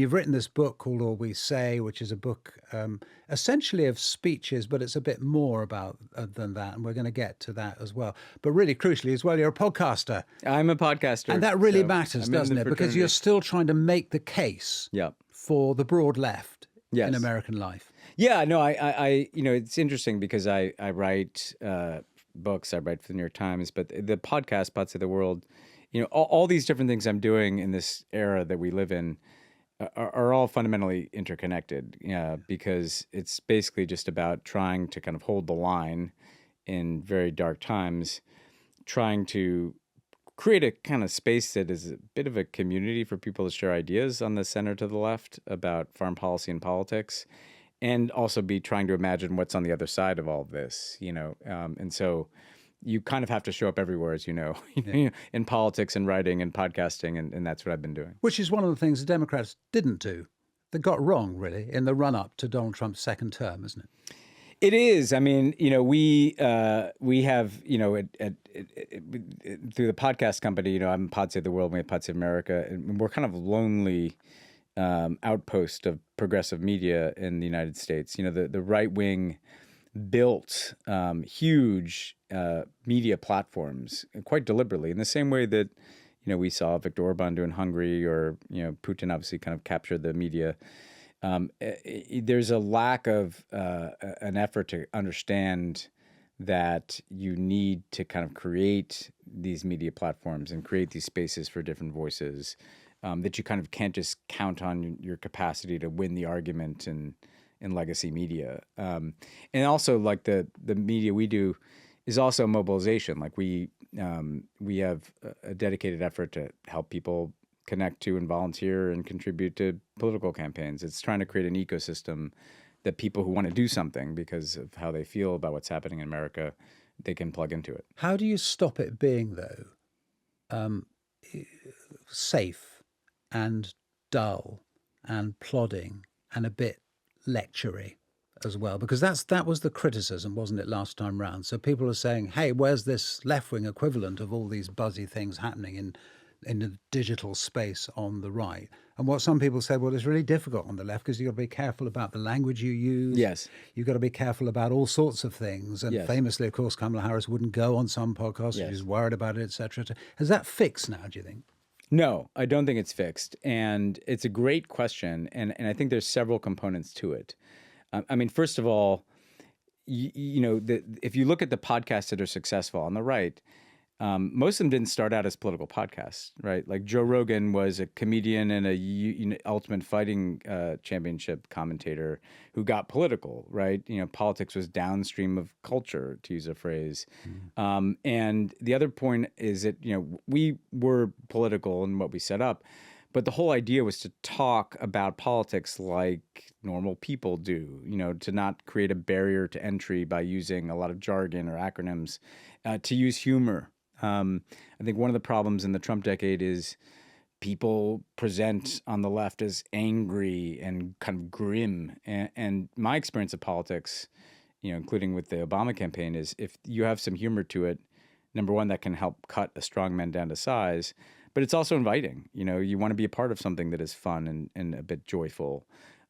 You've written this book called All We Say, which is a book essentially of speeches, but it's a bit more about than that. And we're going to get to that as well. But really crucially as well, you're a podcaster. I'm a podcaster. And that really matters, doesn't it? Because you're still trying to make the case for the broad left in American life. Yeah, no, I it's interesting because I write books, I write for the New York Times, but the podcast, Pod Save the World, all these different things I'm doing in this era that we live in are all fundamentally interconnected, because it's basically just about trying to kind of hold the line in very dark times, trying to create a kind of space that is a bit of a community for people to share ideas on the center to the left about foreign policy and politics, and also be trying to imagine what's on the other side of all of this, and so you kind of have to show up everywhere, as you know, in politics and writing and podcasting, and that's what I've been doing. Which is one of the things the Democrats didn't do. They got wrong, really, in the run-up to Donald Trump's second term, isn't it? It is. I mean, we have, through the podcast company, I'm Pod Save the World, we have Pod Save America, and we're kind of lonely outpost of progressive media in the United States. The right wing built huge media platforms quite deliberately, in the same way that we saw Viktor Orban do in Hungary, or Putin obviously kind of captured the media. There's a lack of an effort to understand that you need to kind of create these media platforms and create these spaces for different voices, that you kind of can't just count on your capacity to win the argument in legacy media. And also, like, the media we do is also mobilization. Like, we have a dedicated effort to help people connect to and volunteer and contribute to political campaigns. It's trying to create an ecosystem that people who want to do something because of how they feel about what's happening in America, they can plug into it. How do you stop it being, though, safe and dull and plodding and a bit lectury as well? Because that was the criticism, wasn't it, last time round? So people are saying, hey, where's this left-wing equivalent of all these buzzy things happening in the digital space on the right? And what some people said, well, it's really difficult on the left because you've got to be careful about the language you use. Yes. You've got to be careful about all sorts of things. And famously, of course, Kamala Harris wouldn't go on some podcasts. She's worried about it, et cetera. Has that fixed now, do you think? No, I don't think it's fixed. And it's a great question. And I think there's several components to it. I mean, first of all, if you look at the podcasts that are successful on the right, most of them didn't start out as political podcasts, right? Like Joe Rogan was a comedian and a Ultimate Fighting Championship commentator who got political, right? Politics was downstream of culture, to use a phrase. And the other point is that, we were political in what we set up, but the whole idea was to talk about politics like normal people do, to not create a barrier to entry by using a lot of jargon or acronyms, to use humor. I think one of the problems in the Trump decade is people present on the left as angry and kind of grim. And my experience of politics, including with the Obama campaign, is if you have some humor to it, number one, that can help cut a strong man down to size. But it's also inviting. You want to be a part of something that is fun and a bit joyful.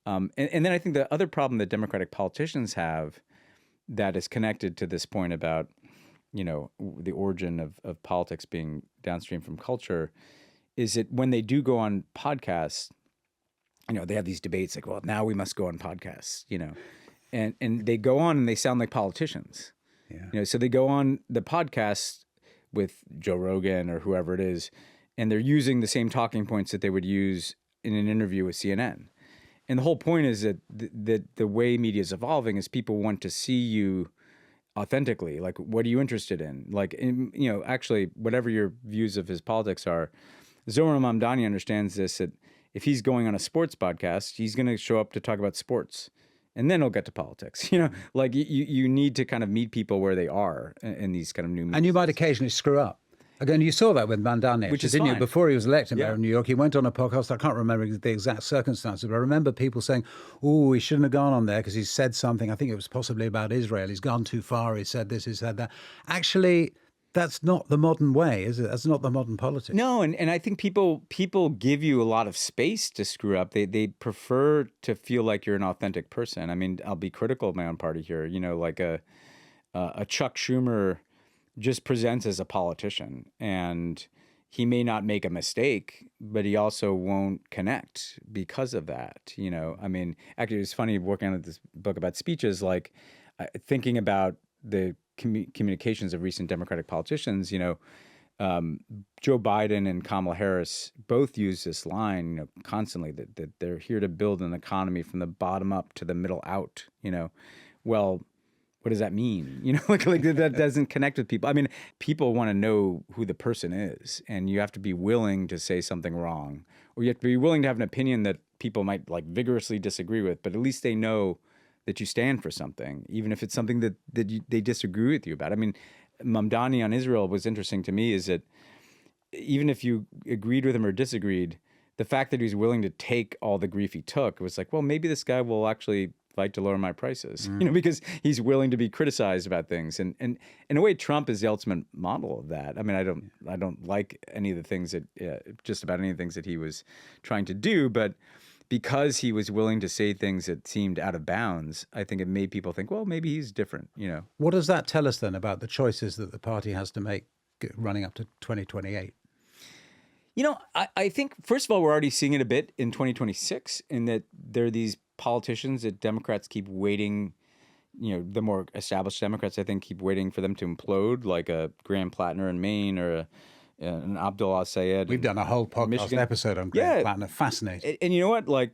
And then I think the other problem that Democratic politicians have that is connected to this point about, the origin of politics being downstream from culture is that when they do go on podcasts, they have these debates like, well, now we must go on podcasts, and they go on and they sound like politicians. Yeah. So they go on the podcast with Joe Rogan or whoever it is, and they're using the same talking points that they would use in an interview with CNN. And the whole point is that the way media is evolving is people want to see you authentically. Like, what are you interested in? Like, actually, whatever your views of his politics are, Zohar Mamdani understands this, that if he's going on a sports podcast, he's going to show up to talk about sports. And then he'll get to politics. Like you need to kind of meet people where they are in these kind of new meetings. And you might occasionally screw up. Again, you saw that with Mandani, which is didn't fine. You? Before he was elected mayor of New York, he went on a podcast. I can't remember the exact circumstances, but I remember people saying, oh, he shouldn't have gone on there because he said something. I think it was possibly about Israel. He's gone too far. He said this, he said that. Actually, That's not the modern way, is it? That's not the modern politics. No, and I think people give you a lot of space to screw up. They prefer to feel like you're an authentic person. I mean, I'll be critical of my own party here. You know, like a Chuck Schumer just presents as a politician, and he may not make a mistake, but he also won't connect because of that. You know, I mean, actually, it's funny working on this book about speeches, like thinking about the communications of recent Democratic politicians. You know, Joe Biden and Kamala Harris both use this line, you know, constantly that they're here to build an economy from the bottom up to the middle out. You know, well, what does that mean? You know, like that doesn't connect with people. I mean, people want to know who the person is, and you have to be willing to say something wrong, or you have to be willing to have an opinion that people might like vigorously disagree with, but at least they know that you stand for something, even if it's something that they disagree with you about. I mean, Mamdani on Israel was interesting to me is that even if you agreed with him or disagreed, the fact that he was willing to take all the grief he took was like, well, maybe this guy will actually fight to lower my prices, you know, because he's willing to be criticized about things. And in a way, Trump is the ultimate model of that. I mean, I don't like any of the things that, just about any of the things that he was trying to do, but because he was willing to say things that seemed out of bounds, I think it made people think, well, maybe he's different, you know. What does that tell us then about the choices that the party has to make running up to 2028? You know, I think, first of all, we're already seeing it a bit in 2026 in that there are these politicians that Democrats keep waiting, you know, the more established Democrats, I think, keep waiting for them to implode, like a Graham Plattner in Maine or an Abdullah Sayed. We've done a whole podcast episode on Graham Plattner. Fascinating. And you know what? Like,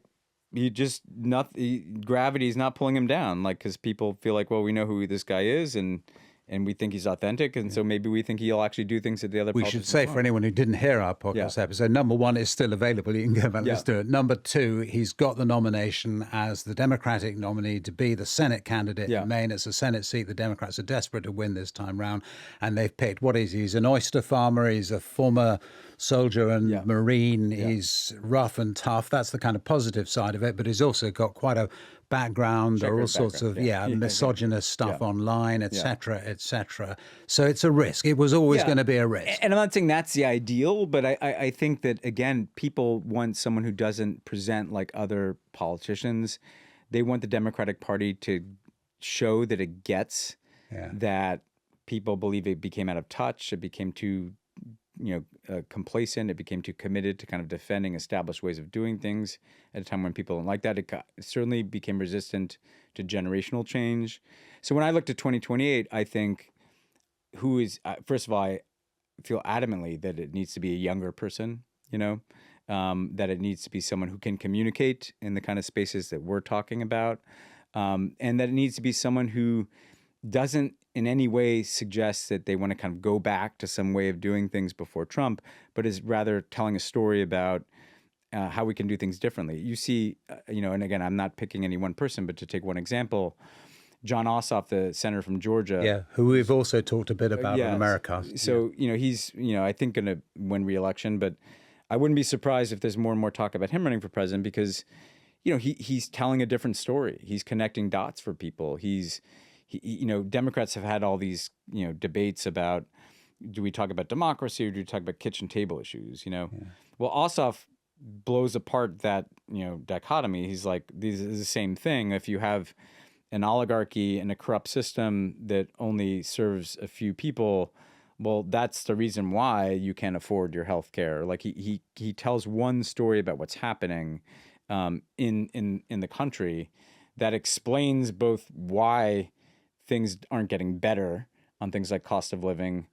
gravity is not pulling him down, like, because people feel like, well, we know who this guy is, and we think he's authentic, and so maybe we think he'll actually do things that the other We should say, for anyone who didn't hear our podcast episode, number one, is still available. You can go back and listen to it. Number two, he's got the nomination as the Democratic nominee to be the Senate candidate in Maine. It's a Senate seat the Democrats are desperate to win this time round, and they've picked, what is he? He's an oyster farmer. He's a former soldier and Marine. He's rough and tough. That's the kind of positive side of it, but he's also got quite a background or all sorts of misogynist stuff online, etc., etc. So it's a risk. It was always going to be a risk. And I'm not saying that's the ideal, but I think that, again, people want someone who doesn't present like other politicians. They want the Democratic Party to show that it gets that people believe it became out of touch. It became too complacent. It became too committed to kind of defending established ways of doing things at a time when people don't like that. It certainly became resistant to generational change. So when I looked at 2028, I think who is, first of all, I feel adamantly that it needs to be a younger person, you know, that it needs to be someone who can communicate in the kind of spaces that we're talking about, and that it needs to be someone who doesn't in any way suggest that they want to kind of go back to some way of doing things before Trump, but is rather telling a story about how we can do things differently. You see, and again, I'm not picking any one person, but to take one example, John Ossoff, the senator from Georgia. Who we've also talked a bit about on Americast. So, he's, I think going to win re-election, but I wouldn't be surprised if there's more and more talk about him running for president because, he's telling a different story. He's connecting dots for people. Democrats have had all these, debates about, do we talk about democracy or do we talk about kitchen table issues, Well, Ossoff blows apart that, dichotomy. He's like, this is the same thing. If you have an oligarchy and a corrupt system that only serves a few people, well, that's the reason why you can't afford your health care. Like he tells one story about what's happening in the country that explains both why things aren't getting better on things like cost of living,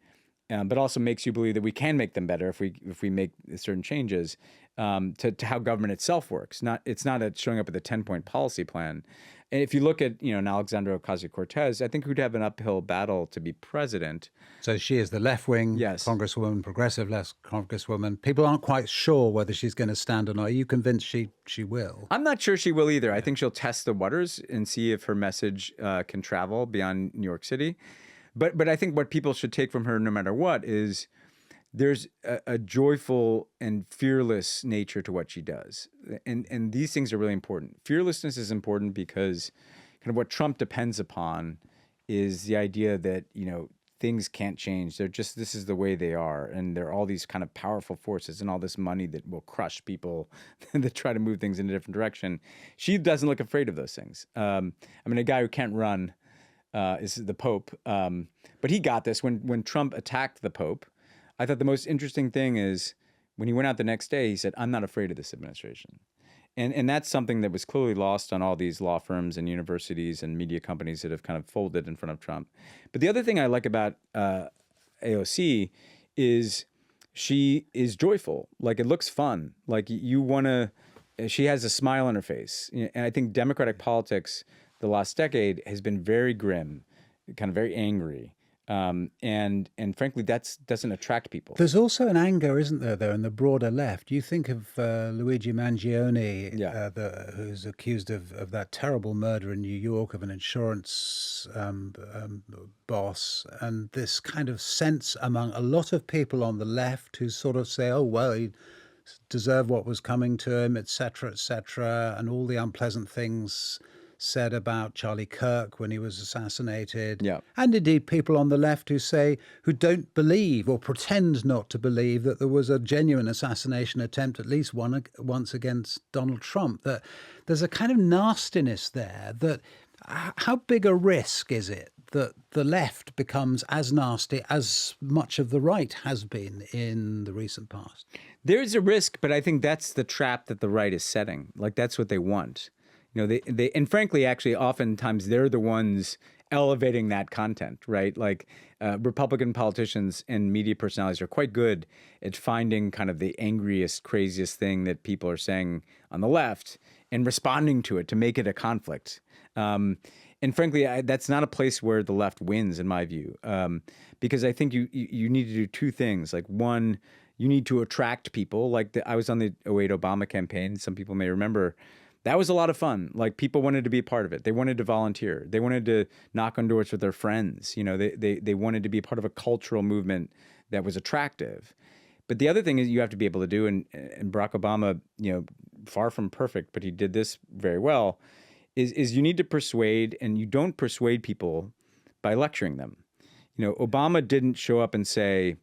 but also makes you believe that we can make them better if we make certain changes to how government itself works. It's not showing up with a 10-point policy plan. And if you look at an Alexandria Ocasio-Cortez, I think who'd have an uphill battle to be president. So she is the left-wing congresswoman, progressive left congresswoman. People aren't quite sure whether she's going to stand or not. Are you convinced she will? I'm not sure she will either. I think she'll test the waters and see if her message can travel beyond New York City. But I think what people should take from her, no matter what, is there's a joyful and fearless nature to what she does. And these things are really important. Fearlessness is important because kind of what Trump depends upon is the idea that, things can't change. They're just, this is the way they are. And there are all these kind of powerful forces and all this money that will crush people that try to move things in a different direction. She doesn't look afraid of those things. I mean, a guy who can't run is the Pope. But he got this when Trump attacked the Pope. I thought the most interesting thing is when he went out the next day, he said, "I'm not afraid of this administration." And that's something that was clearly lost on all these law firms and universities and media companies that have kind of folded in front of Trump. But the other thing I like about AOC is she is joyful. Like, it looks fun. Like, you want to, she has a smile on her face. And I think Democratic politics the last decade has been very grim, kind of very angry. And frankly, that doesn't attract people. There's also an anger, isn't there, though, in the broader left? You think of Luigi Mangione, who's accused of that terrible murder in New York of an insurance boss, and this kind of sense among a lot of people on the left who sort of say, oh, well, he deserved what was coming to him, et cetera, and all the unpleasant things said about Charlie Kirk when he was assassinated. Yeah. And indeed people on the left who don't believe or pretend not to believe that there was a genuine assassination attempt, at least once against Donald Trump. That there's a kind of nastiness there. That how big a risk is it that the left becomes as nasty as much of the right has been in the recent past? There's a risk, but I think that's the trap that the right is setting. Like, that's what they want. You know, they and frankly, actually, oftentimes they're the ones elevating that content, right? Like, Republican politicians and media personalities are quite good at finding kind of the angriest, craziest thing that people are saying on the left and responding to it to make it a conflict. And frankly, that's not a place where the left wins, in my view, because I think you need to do two things. Like, one, you need to attract people. Like, I was on the '08 Obama campaign. Some people may remember. That was a lot of fun. Like, people wanted to be a part of it. They wanted to volunteer. They wanted to knock on doors with their friends. You know, they wanted to be part of a cultural movement that was attractive. But the other thing is you have to be able to do, and Barack Obama, you know, far from perfect, but he did this very well, is you need to persuade, and you don't persuade people by lecturing them. You know, Obama didn't show up and say,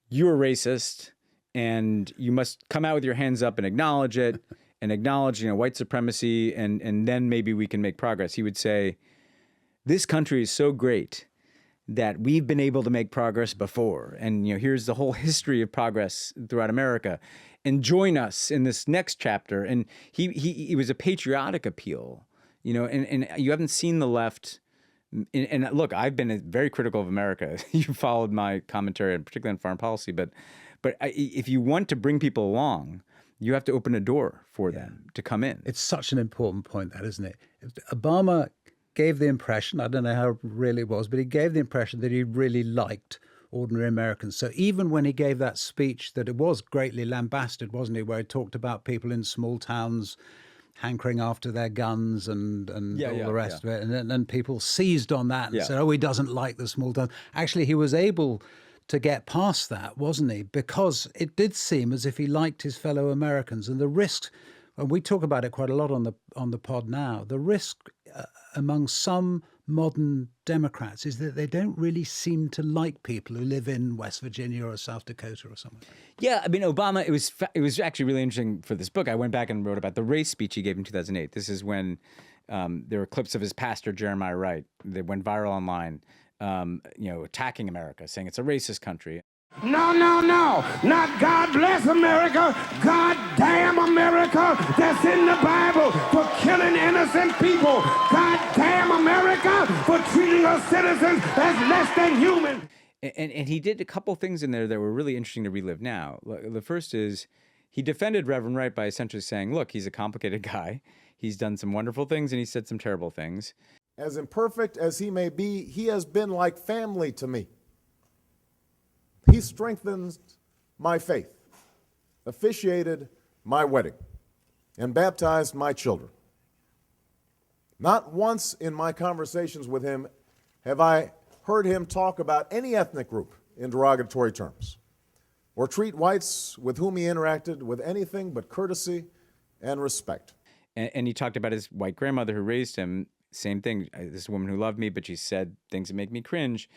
"You're racist, and you must come out with your hands up and acknowledge it." And acknowledge, you know, white supremacy, and then maybe we can make progress. He would say, this country is so great that we've been able to make progress before. And, you know, here's the whole history of progress throughout America. And join us in this next chapter. And he was a patriotic appeal, you know, and you haven't seen the left. And look, I've been very critical of America. You followed my commentary, particularly on foreign policy. But if you want to bring people along, you have to open a door for them to come in. It's such an important point, that, isn't it? Obama gave the impression, I don't know how real it was, but he gave the impression that he really liked ordinary Americans. So even when he gave that speech that it was greatly lambasted, wasn't he, where he talked about people in small towns hankering after their guns and all the rest of it, and then people seized on that and said, oh, he doesn't like the small towns. Actually, he was able to get past that, wasn't he? Because it did seem as if he liked his fellow Americans, and the risk, and we talk about it quite a lot on the pod now, the risk among some modern Democrats is that they don't really seem to like people who live in West Virginia or South Dakota or somewhere. Yeah, I mean, Obama, it was actually really interesting for this book. I went back and wrote about the race speech he gave in 2008. This is when there were clips of his pastor, Jeremiah Wright, that went viral online. You know, attacking America, saying it's a racist country. No, not God bless America, God damn America, that's in the Bible for killing innocent people. God damn America for treating us citizens as less than human. And he did a couple things in there that were really interesting to relive now. The first is he defended Reverend Wright by essentially saying, look, he's a complicated guy. He's done some wonderful things and he said some terrible things. As imperfect as he may be, he has been like family to me. He strengthens my faith, officiated my wedding, and baptized my children. Not once in my conversations with him have I heard him talk about any ethnic group in derogatory terms, or treat whites with whom he interacted with anything but courtesy and respect. And he talked about his white grandmother who raised him. Same thing. This woman who loved me, but she said things that make me cringe.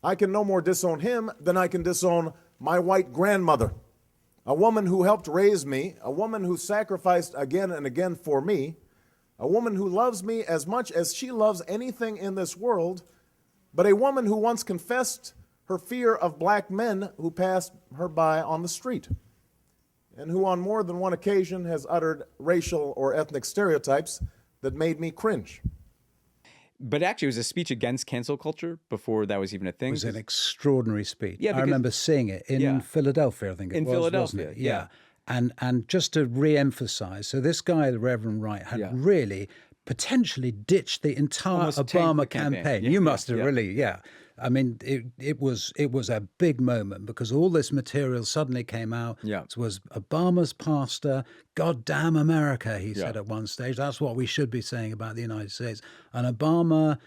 I can no more disown him than I can disown my white grandmother, a woman who helped raise me, a woman who sacrificed again and again for me, a woman who loves me as much as she loves anything in this world, but a woman who once confessed her fear of black men who passed her by on the street, and who on more than one occasion has uttered racial or ethnic stereotypes that made me cringe. But actually, it was a speech against cancel culture before that was even a thing. It was an extraordinary speech. Yeah, I remember seeing it in Philadelphia, I think it was. Philadelphia, wasn't it? Yeah. And just to re-emphasize, so this guy, the Reverend Wright, had really potentially ditched the entire Almost tanked Obama the campaign. campaign. Yeah, You must have yeah. really, I mean, it was a big moment because all this material suddenly came out. Yeah. It was Obama's pastor, God damn America, he said at one stage. That's what we should be saying about the United States. And Obama,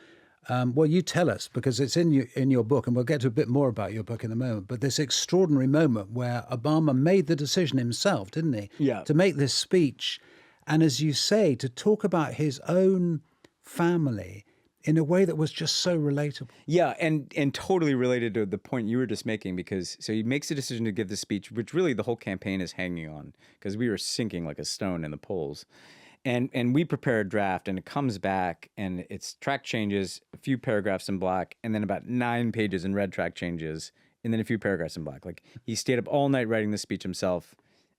well, you tell us, because it's in your book, and we'll get to a bit more about your book in a moment, but this extraordinary moment where Obama made the decision himself, didn't he? Yeah. To make this speech, and as you say, to talk about his own family in a way that was just so relatable. Yeah, and totally related to the point you were just making, because so he makes a decision to give the speech, which really the whole campaign is hanging on, because we were sinking like a stone in the polls. And we prepare a draft, and it comes back, and it's track changes, a few paragraphs in black, and then about 9 pages in red track changes, and then a few paragraphs in black. Like, he stayed up all night writing the speech himself.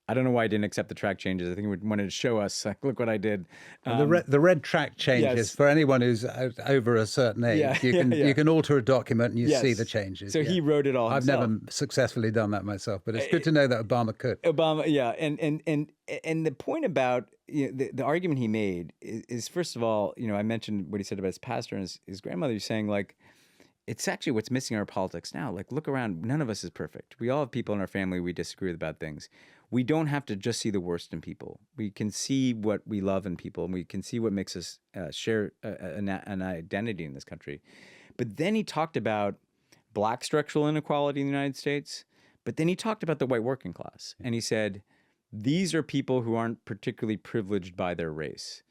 I don't know why he didn't accept the track changes. I think he wanted to show us, like, look what I did. The red track changes, yes. for anyone who's over a certain age, you can alter a document and you see the changes. So he wrote it all I've himself. never successfully done that myself, but it's good to know that Obama could. Obama, yeah, and the point about the argument he made is first of all, I mentioned what he said about his pastor and his grandmother. He's saying, like, it's actually what's missing in our politics now. Like, look around, none of us is perfect. We all have people in our family we disagree with about things. We don't have to just see the worst in people. We can see what we love in people, and we can see what makes us share an identity in this country. But then he talked about black structural inequality in the United States, but then he talked about the white working class, and he said, these are people who aren't particularly privileged by their race.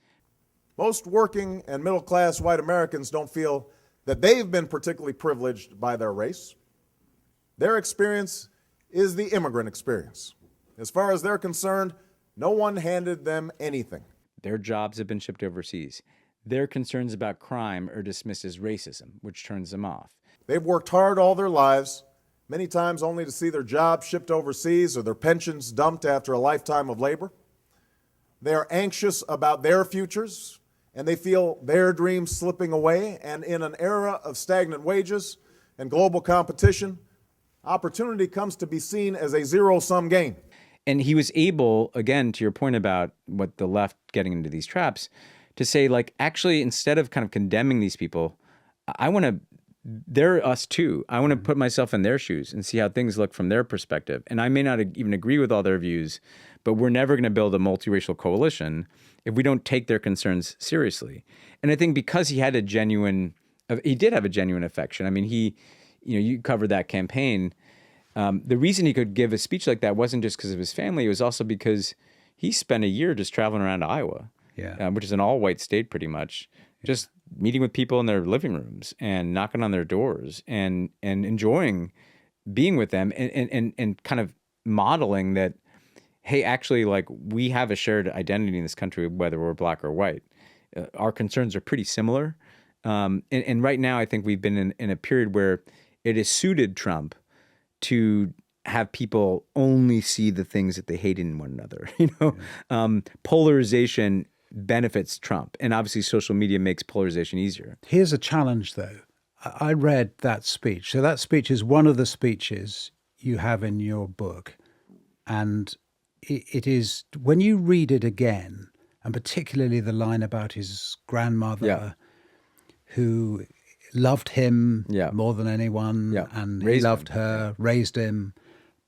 Most working and middle-class white Americans don't feel that they've been particularly privileged by their race. Their experience is the immigrant experience. As far as they're concerned, no one handed them anything. Their jobs have been shipped overseas. Their concerns about crime are dismissed as racism, which turns them off. They've worked hard all their lives, many times only to see their jobs shipped overseas or their pensions dumped after a lifetime of labor. They are anxious about their futures, and they feel their dreams slipping away. And in an era of stagnant wages and global competition, opportunity comes to be seen as a zero-sum game. And he was able, again, to your point about what the left getting into these traps, to say, like, actually, instead of kind of condemning these people, they're us too. I want to put myself in their shoes and see how things look from their perspective. And I may not even agree with all their views, but we're never going to build a multiracial coalition if we don't take their concerns seriously. And I think because he did have a genuine affection. I mean, you covered that campaign. The reason he could give a speech like that wasn't just because of his family. It was also because he spent a year just traveling around Iowa, which is an all-white state pretty much, just meeting with people in their living rooms and knocking on their doors and enjoying being with them and kind of modeling that, hey, actually, like, we have a shared identity in this country, whether we're black or white. Our concerns are pretty similar. And right now, I think we've been in a period where it has suited Trump to have people only see the things that they hate in one another. Polarization benefits Trump, and obviously social media makes polarization easier. Here's a challenge, though. I read that speech. So that speech is one of the speeches you have in your book. And it is, when you read it again, and particularly the line about his grandmother, who loved him more than anyone, and he loved her, raised him,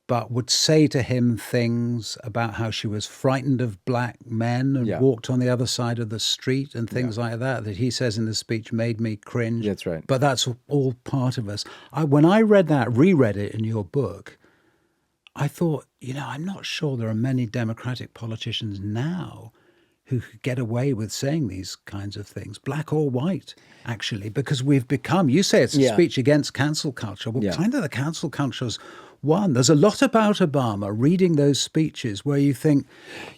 but would say to him things about how she was frightened of black men and walked on the other side of the street and things like that he says in the speech made me cringe. That's right. But that's all part of us. When I reread it in your book, I thought, I'm not sure there are many Democratic politicians now who could get away with saying these kinds of things, black or white, actually, because we've become, you say it's a speech against cancel culture. Well, kind of the cancel culture's won. There's a lot about Obama reading those speeches where you think,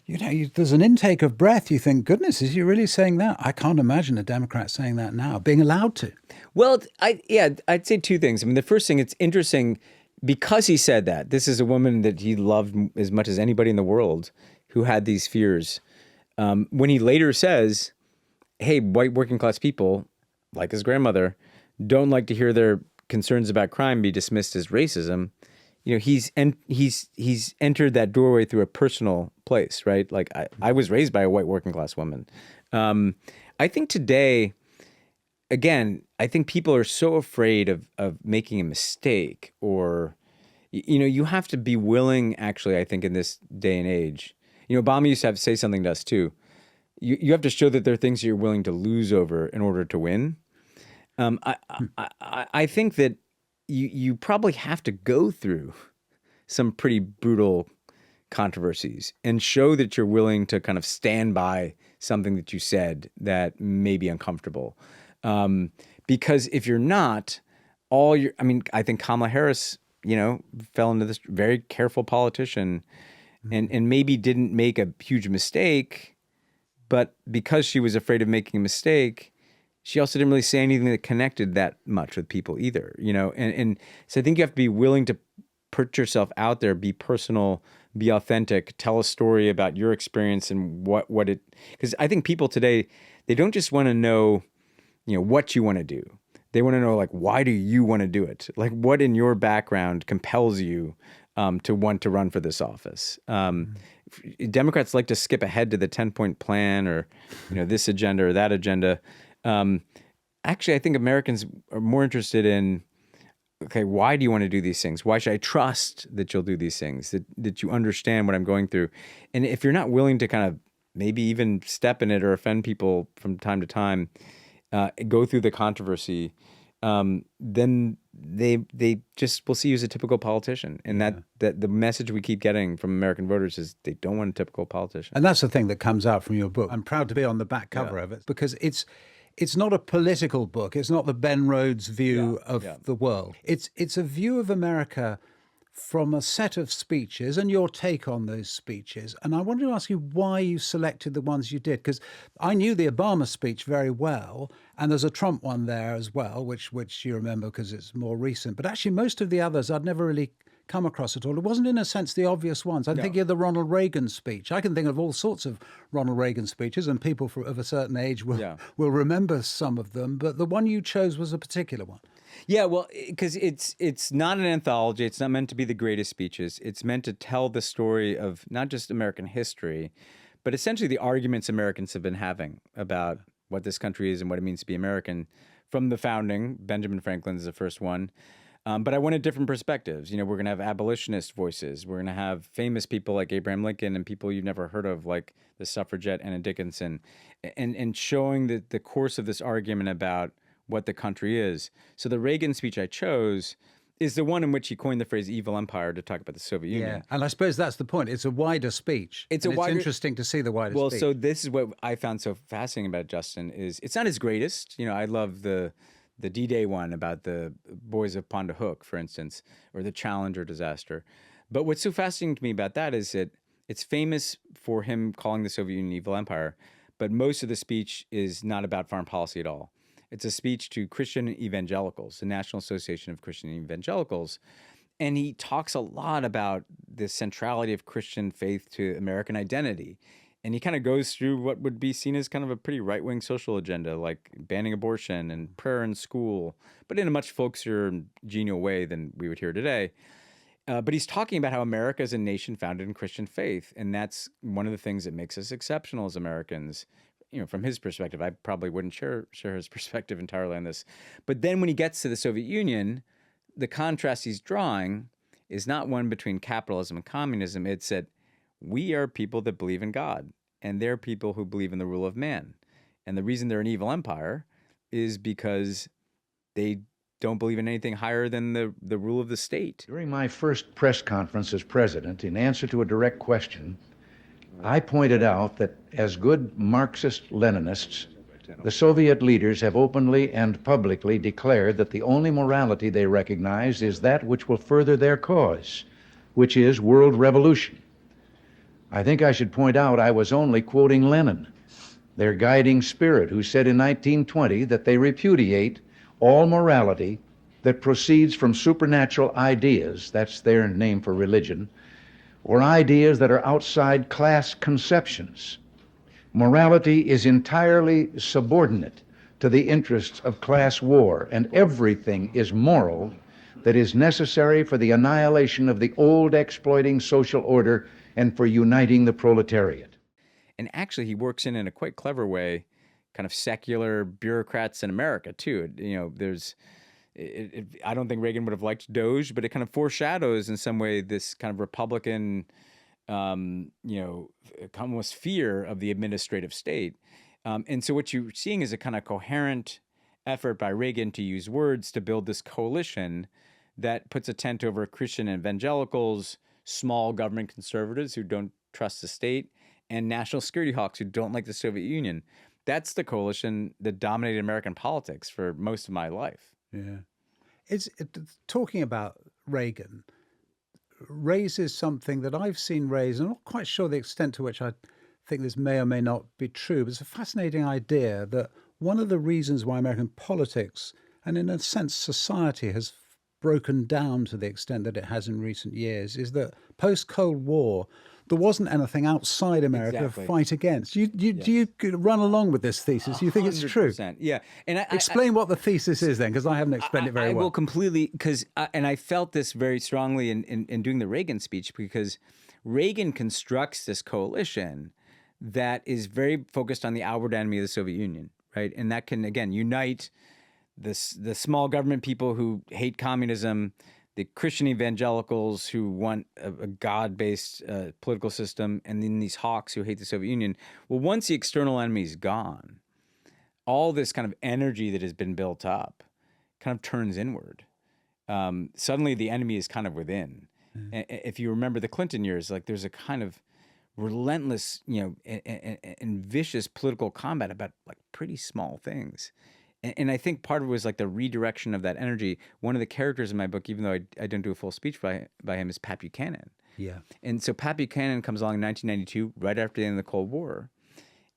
there's an intake of breath. You think, goodness, is he really saying that? I can't imagine a Democrat saying that now, being allowed to. Well, I'd say two things. I mean, the first thing, it's interesting because he said that. This is a woman that he loved as much as anybody in the world who had these fears. When he later says, hey, white working class people, like his grandmother, don't like to hear their concerns about crime be dismissed as racism, he's entered that doorway through a personal place, right? Like I was raised by a white working class woman. I think today, again, I think people are so afraid of making a mistake, or, you have to be willing, actually, I think in this day and age. Obama used to have to say something to us too. You have to show that there are things you're willing to lose over in order to win. I think that you probably have to go through some pretty brutal controversies and show that you're willing to kind of stand by something that you said that may be uncomfortable. Because if you're not, I think Kamala Harris, fell into this very careful politician and maybe didn't make a huge mistake, but because she was afraid of making a mistake, she also didn't really say anything that connected that much with people either, and so I think you have to be willing to put yourself out there, be personal, be authentic, tell a story about your experience and because I think people today, they don't just want to know, what you want to do. They want to know, like, why do you want to do it? Like, what in your background compels you to want to run for this office? Democrats like to skip ahead to the 10-point plan or, this agenda or that agenda. Actually, I think Americans are more interested in, okay, why do you want to do these things? Why should I trust that you'll do these things, that you understand what I'm going through? And if you're not willing to kind of maybe even step in it or offend people from time to time, go through the controversy, then they just will see you as a typical politician. And that the message we keep getting from American voters is they don't want a typical politician. And that's the thing that comes out from your book. I'm proud to be on the back cover of it because it's not a political book. It's not the Ben Rhodes view of the world. It's a view of America from a set of speeches and your take on those speeches. And I wanted to ask you why you selected the ones you did, because I knew the Obama speech very well, and there's a Trump one there as well, which you remember because it's more recent. But actually, most of the others I'd never really come across at all. It wasn't, in a sense, the obvious ones. I'm thinking of the Ronald Reagan speech. I can think of all sorts of Ronald Reagan speeches, and people of a certain age will remember some of them. But the one you chose was a particular one. Yeah, well, because it's not an anthology. It's not meant to be the greatest speeches. It's meant to tell the story of not just American history, but essentially the arguments Americans have been having about what this country is and what it means to be American from the founding. Benjamin Franklin is the first one. But I wanted different perspectives. We're going to have abolitionist voices. We're going to have famous people like Abraham Lincoln and people you've never heard of, like the suffragette Anna Dickinson, and showing the course of this argument about what the country is. So the Reagan speech I chose is the one in which he coined the phrase evil empire to talk about the Soviet Union. Yeah, and I suppose that's the point. It's a wider speech. It's interesting to see the wider speech. Well, so this is what I found so fascinating about Justin is it's not his greatest. I love the D-Day one about the boys of Pondahook, for instance, or the Challenger disaster. But what's so fascinating to me about that is that it's famous for him calling the Soviet Union evil empire, but most of the speech is not about foreign policy at all. It's a speech to Christian evangelicals, the National Association of Christian Evangelicals. And he talks a lot about the centrality of Christian faith to American identity. And he kind of goes through what would be seen as kind of a pretty right-wing social agenda, like banning abortion and prayer in school, but in a much folksier and genial way than we would hear today. But he's talking about how America is a nation founded in Christian faith. And that's one of the things that makes us exceptional as Americans. From his perspective, I probably wouldn't share his perspective entirely on this. But then when he gets to the Soviet Union, the contrast he's drawing is not one between capitalism and communism. It's that we are people that believe in God, and they're people who believe in the rule of man. And the reason they're an evil empire is because they don't believe in anything higher than the rule of the state. During my first press conference as president, in answer to a direct question, I pointed out that as good Marxist-Leninists, the Soviet leaders have openly and publicly declared that the only morality they recognize is that which will further their cause, which is world revolution. I think I should point out I was only quoting Lenin, their guiding spirit, who said in 1920 that they repudiate all morality that proceeds from supernatural ideas, that's their name for religion, or ideas that are outside class conceptions. Morality is entirely subordinate to the interests of class war, and everything is moral that is necessary for the annihilation of the old exploiting social order and for uniting the proletariat. And actually, he works in a quite clever way, kind of secular bureaucrats in America too. You know, I don't think Reagan would have liked Doge, but it kind of foreshadows in some way this kind of Republican, almost fear of the administrative state. And so what you're seeing is a kind of coherent effort by Reagan to use words to build this coalition that puts a tent over Christian evangelicals, small government conservatives who don't trust the state, and national security hawks who don't like the Soviet Union. That's the coalition that dominated American politics for most of my life. Yeah. Talking about Reagan raises something that I've seen raised. I'm not quite sure the extent to which I think this may or may not be true, but it's a fascinating idea that one of the reasons why American politics, and in a sense society, has broken down to the extent that it has in recent years is that post-Cold War, there wasn't anything outside America to fight against. Do you run along with this thesis? Do you think it's true? 100%. Yeah. And explain what the thesis is then, because I haven't explained it very well. I will completely, because, and I felt this very strongly in doing the Reagan speech, because Reagan constructs this coalition that is very focused on the outward enemy of the Soviet Union, right? And that can, again, unite the small government people who hate communism, the Christian evangelicals who want a God-based political system, and then these hawks who hate the Soviet Union. Well, once the external enemy is gone, all this kind of energy that has been built up kind of turns inward. Suddenly the enemy is kind of within. If you remember the Clinton years, like there's a kind of relentless, and vicious political combat about like pretty small things. And I think part of it was like the redirection of that energy. One of the characters in my book, even though I didn't do a full speech by him, is Pat Buchanan. Yeah. And so Pat Buchanan comes along in 1992, right after the end of the Cold War.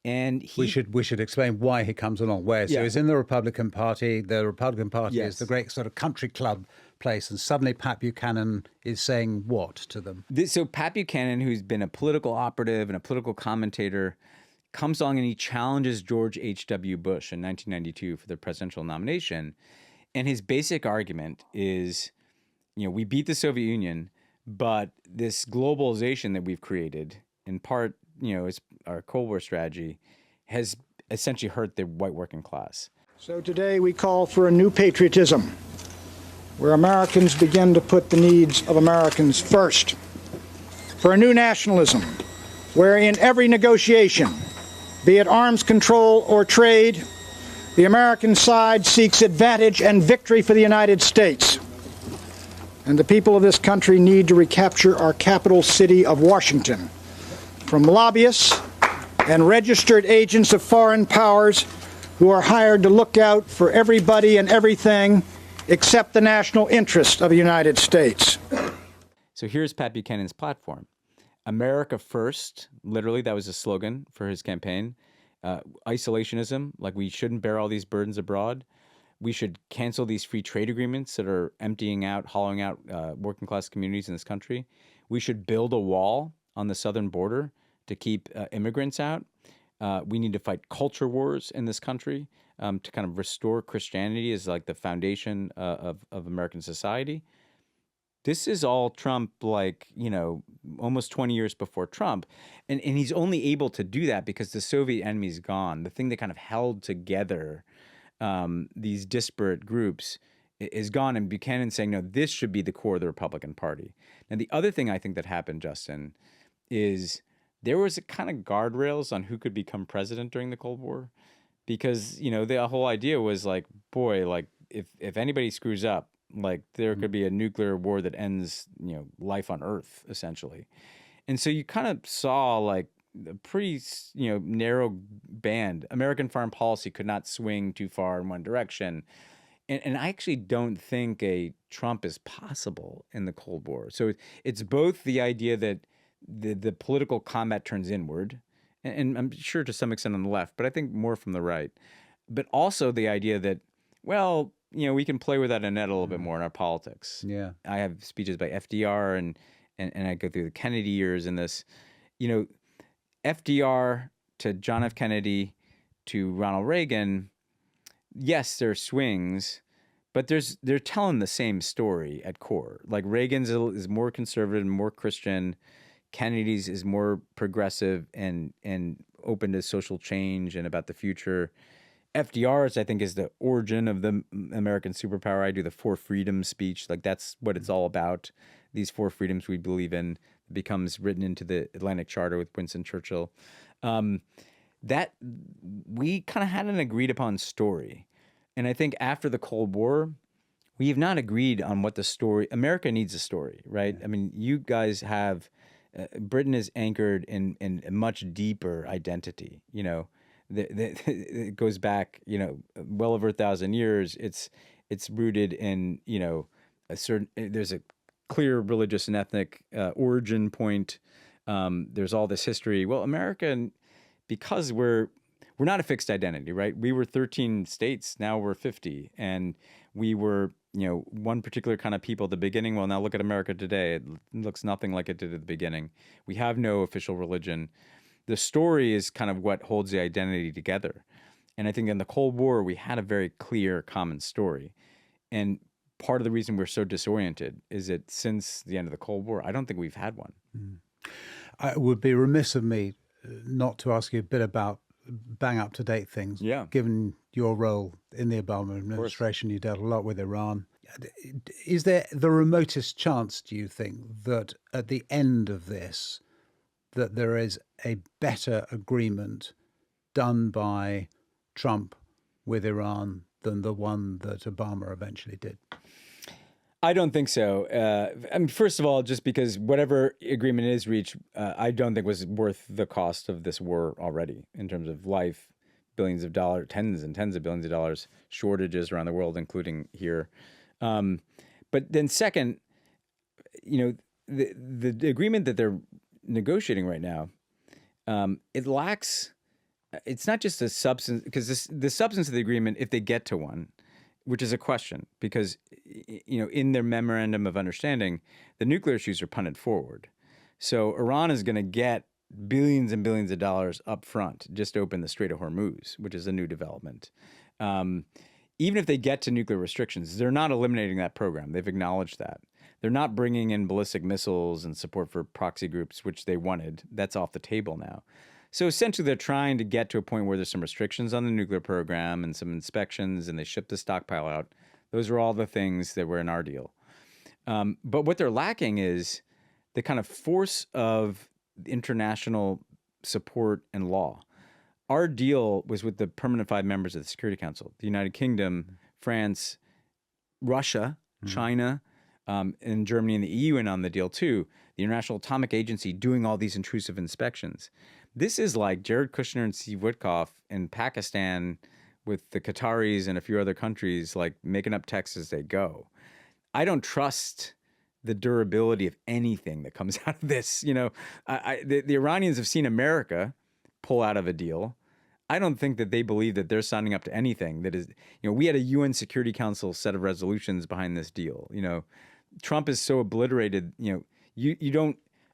And we should explain why he comes along. So he's in the Republican Party. The Republican Party is the great sort of country club place, and suddenly Pat Buchanan is saying what to them? So Pat Buchanan, who's been a political operative and a political commentator, comes along and he challenges George H.W. Bush in 1992 for the presidential nomination. And his basic argument is, we beat the Soviet Union, but this globalization that we've created, in part, it's our Cold War strategy, has essentially hurt the white working class. So today we call for a new patriotism, where Americans begin to put the needs of Americans first. For a new nationalism, where in every negotiation, be it arms control or trade, the American side seeks advantage and victory for the United States. And the people of this country need to recapture our capital city of Washington from lobbyists and registered agents of foreign powers who are hired to look out for everybody and everything except the national interest of the United States. So here's Pat Buchanan's platform. America first, literally, that was a slogan for his campaign. Isolationism, like we shouldn't bear all these burdens abroad. We should cancel these free trade agreements that are emptying out, hollowing out working class communities in this country. We should build a wall on the southern border to keep immigrants out. We need to fight culture wars in this country to kind of restore Christianity as like the foundation of American society. This is all Trump, almost 20 years before Trump. And he's only able to do that because the Soviet enemy is gone. The thing that kind of held together these disparate groups is gone. And Buchanan's saying, no, this should be the core of the Republican Party. Now, the other thing I think that happened, Justin, is there was a kind of guardrails on who could become president during the Cold War. Because, the whole idea was if anybody screws up, there could be a nuclear war that ends, life on Earth, essentially. And so you kind of saw a pretty, narrow band. American foreign policy could not swing too far in one direction. And I actually don't think a Trump is possible in the Cold War. So it's both the idea that the political combat turns inward, and I'm sure to some extent on the left, but I think more from the right. But also the idea that, well, we can play with that net a little bit more in our politics. Yeah. I have speeches by FDR and I go through the Kennedy years in this, FDR to John F. Kennedy to Ronald Reagan. Yes, there are swings, but they're telling the same story at core. Like Reagan's is more conservative and more Christian. Kennedy's is more progressive and open to social change and about the future. FDR's, I think, is the origin of the American superpower. I do the 4 freedoms speech. Like that's what it's all about. These 4 freedoms we believe in becomes written into the Atlantic Charter with Winston Churchill. That we kind of had an agreed upon story. And I think after the Cold War, we have not agreed on what the story, America needs a story, right? I mean, you guys have, Britain is anchored in a much deeper identity, it goes back, well over 1,000 years. It's rooted in, there's a clear religious and ethnic origin point. There's all this history. Well, America, because we're not a fixed identity, right? We were 13 states, now we're 50, and we were, one particular kind of people at the beginning. Well, now look at America today. It looks nothing like it did at the beginning. We have no official religion. The story is kind of what holds the identity together. And I think in the Cold War, we had a very clear common story. And part of the reason we're so disoriented is that since the end of the Cold War, I don't think we've had one. It would be remiss of me not to ask you a bit about bang up-to-date things. Yeah. Given your role in the Obama administration, you dealt a lot with Iran. Is there the remotest chance, do you think, that at the end of this, that there is a better agreement done by Trump with Iran than the one that Obama eventually did? I don't think so. First of all, just because whatever agreement is reached, I don't think was worth the cost of this war already in terms of life, billions of dollars, tens and tens of billions of dollars, shortages around the world, including here. But then second, the agreement that they're negotiating right now, it lacks. It's not just a substance, because the substance of the agreement, if they get to one, which is a question, because in their memorandum of understanding, the nuclear issues are punted forward. So Iran is going to get billions and billions of dollars up front just to open the Strait of Hormuz, which is a new development. Even if they get to nuclear restrictions, they're not eliminating that program. They've acknowledged that. They're not bringing in ballistic missiles and support for proxy groups, which they wanted. That's off the table now. So essentially, they're trying to get to a point where there's some restrictions on the nuclear program and some inspections, and they ship the stockpile out. Those are all the things that were in our deal. But what they're lacking is the kind of force of international support and law. Our deal was with the permanent 5 members of the Security Council: the United Kingdom, France, Russia, China, and Germany and the EU in on the deal too. The International Atomic Agency doing all these intrusive inspections. This is like Jared Kushner and Steve Witkoff in Pakistan with the Qataris and a few other countries, like making up texts as they go. I don't trust the durability of anything that comes out of this. The Iranians have seen America pull out of a deal. I don't think that they believe that they're signing up to anything that is, we had a UN Security Council set of resolutions behind this deal. Trump is so obliterated,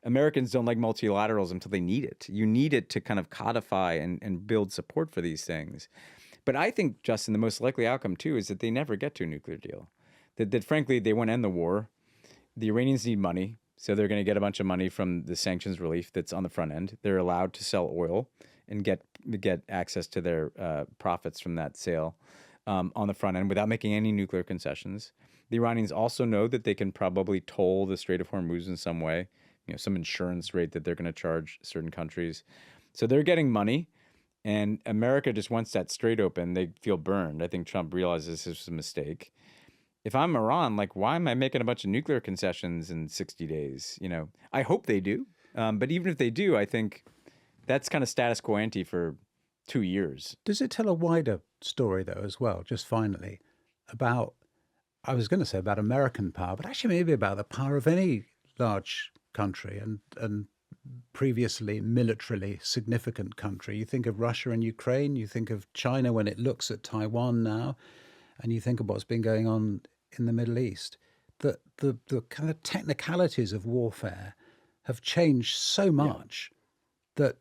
Americans don't like multilateralism until they need it. You need it to kind of codify and build support for these things. But I think, Justin, the most likely outcome, too, is that they never get to a nuclear deal. That frankly, they won't end the war. The Iranians need money, so they're going to get a bunch of money from the sanctions relief that's on the front end. They're allowed to sell oil and get access to their profits from that sale on the front end without making any nuclear concessions. The Iranians also know that they can probably toll the Strait of Hormuz in some way, some insurance rate that they're going to charge certain countries. So they're getting money, and America just wants that strait open. They feel burned. I think Trump realizes this is a mistake. If I'm Iran, why am I making a bunch of nuclear concessions in 60 days? I hope they do. But even if they do, I think That's kind of status quo ante for 2 years. Does it tell a wider story, though, as well, just finally, about, I was going to say about American power, but actually maybe about the power of any large country and previously militarily significant country? You think of Russia and Ukraine, you think of China when it looks at Taiwan now, and you think of what's been going on in the Middle East. The kind of technicalities of warfare have changed so much that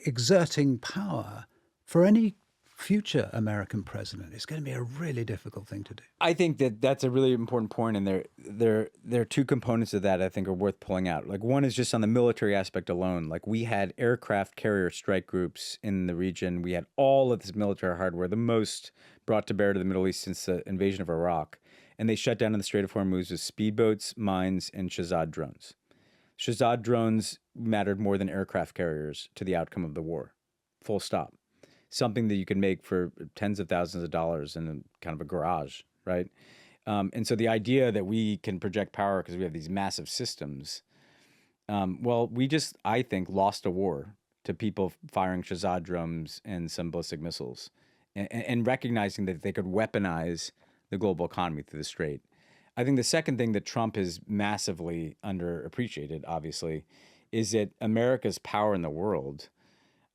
exerting power for any future American president is going to be a really difficult thing to do. I think that that's a really important point, and there are two components of that I think are worth pulling out. Like, one is just on the military aspect alone. Like, we had aircraft carrier strike groups in the region. We had all of this military hardware, the most brought to bear to the Middle East since the invasion of Iraq. And they shut down in the Strait of Hormuz with speedboats, mines, and Shahzad drones. Shahzad drones mattered more than aircraft carriers to the outcome of the war. Full stop. Something that you can make for tens of thousands of dollars in a, kind of a garage, right? And so the idea that we can project power because we have these massive systems, well, we just, I think, lost a war to people firing Shahzad drones and some ballistic missiles and recognizing that they could weaponize the global economy through the Strait. I think the second thing that Trump has massively underappreciated, obviously, is that America's power in the world.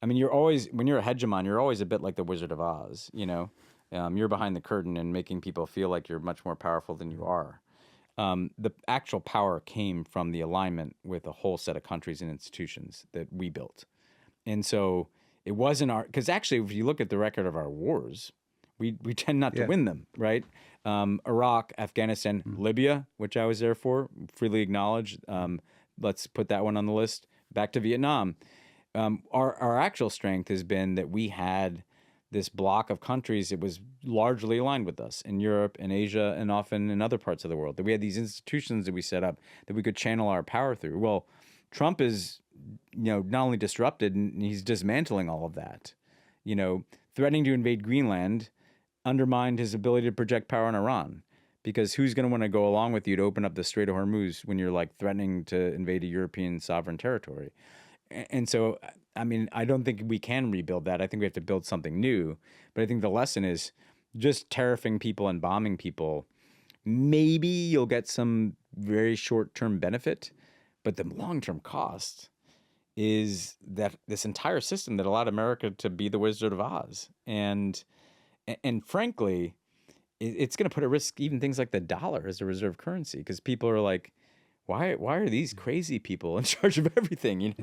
I mean, you're always, when you're a hegemon, you're always a bit like the Wizard of Oz, you know? You're behind the curtain and making people feel like you're much more powerful than you are. The actual power came from the alignment with a whole set of countries and institutions that we built. And so it wasn't our, because actually, if you look at the record of our wars, we tend not to win them, right? Iraq, Afghanistan, Libya, which I was there for, freely acknowledged. Let's put that one on the list. Back to Vietnam. Our actual strength has been that we had this block of countries that was largely aligned with us in Europe and Asia and often in other parts of the world, that we had these institutions that we set up that we could channel our power through. Well, Trump is, not only disrupted, and he's dismantling all of that, threatening to invade Greenland undermined his ability to project power on Iran, because who's going to want to go along with you to open up the Strait of Hormuz when you're like threatening to invade a European sovereign territory? And so, I mean, I don't think we can rebuild that. I think we have to build something new. But I think the lesson is just tariffing people and bombing people. Maybe you'll get some very short-term benefit, but the long-term cost is that this entire system that allowed America to be the Wizard of Oz. And frankly, it's going to put at risk even things like the dollar as a reserve currency, because people are like, why are these crazy people in charge of everything,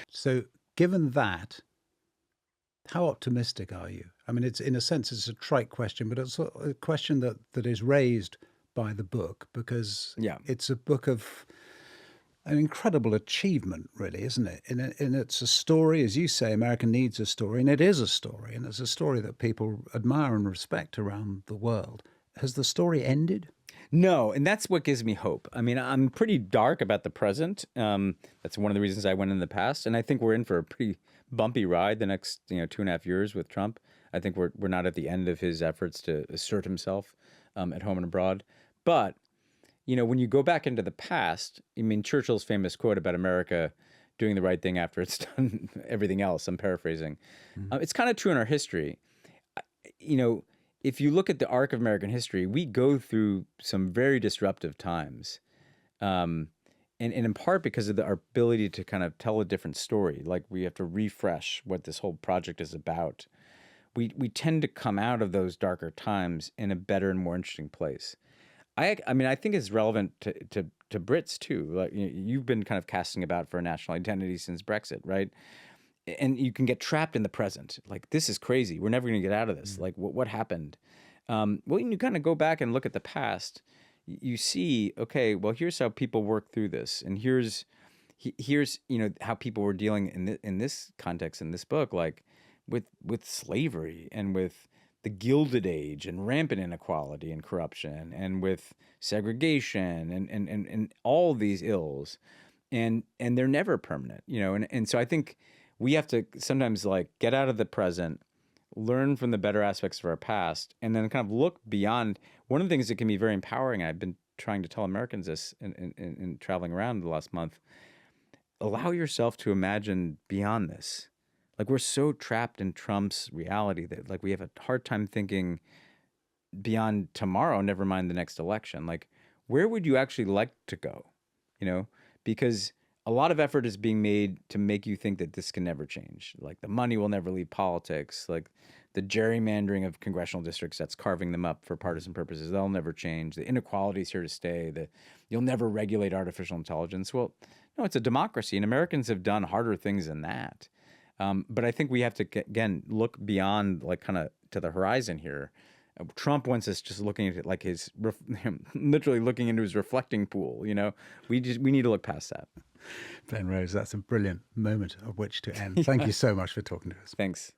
So given that, how optimistic are you? I mean, it's, in a sense, it's a trite question, but it's a question that is raised by the book, because it's a book of an incredible achievement, really, isn't it? And it's a story, as you say, America needs a story, and it is a story, and it's a story that people admire and respect around the world. Has the story ended? No, and that's what gives me hope. I mean, I'm pretty dark about the present. That's one of the reasons I went in the past, and I think we're in for a pretty bumpy ride the next 2.5 years with Trump. I think we're not at the end of his efforts to assert himself at home and abroad. But when you go back into the past, I mean, Churchill's famous quote about America doing the right thing after it's done everything else, I'm paraphrasing. It's kind of true in our history. If you look at the arc of American history, we go through some very disruptive times. And in part because of our ability to kind of tell a different story. Like, we have to refresh what this whole project is about. We tend to come out of those darker times in a better and more interesting place. I mean, I think it's relevant to Brits too. Like, you've been kind of casting about for a national identity since Brexit, right? And you can get trapped in the present. Like, this is crazy. We're never going to get out of this. Like, what happened? Well, when you kind of go back and look at the past, you see, okay, well, here's how people worked through this, and here's how people were dealing in this context in this book, like with slavery and with the Gilded Age and rampant inequality and corruption, and with segregation and all these ills, and they're never permanent, and so I think we have to sometimes like get out of the present, learn from the better aspects of our past, and then kind of look beyond. One of the things that can be very empowering, I've been trying to tell Americans this in traveling around the last month, allow yourself to imagine beyond this. Like, we're so trapped in Trump's reality that like we have a hard time thinking beyond tomorrow, never mind the next election. Like, where would you actually like to go? You know, because a lot of effort is being made to make you think that this can never change. Like, the money will never leave politics. Like, the gerrymandering of congressional districts that's carving them up for partisan purposes, they'll never change. The inequality is here to stay. You'll never regulate artificial intelligence. Well, no, it's a democracy, and Americans have done harder things than that. But I think we have to, again, look beyond, like, kind of to the horizon here. Trump wants us just looking at it like his, literally looking into his reflecting pool. You know, we need to look past that. Ben Rhodes, that's a brilliant moment of which to end. Thank you so much for talking to us. Thanks.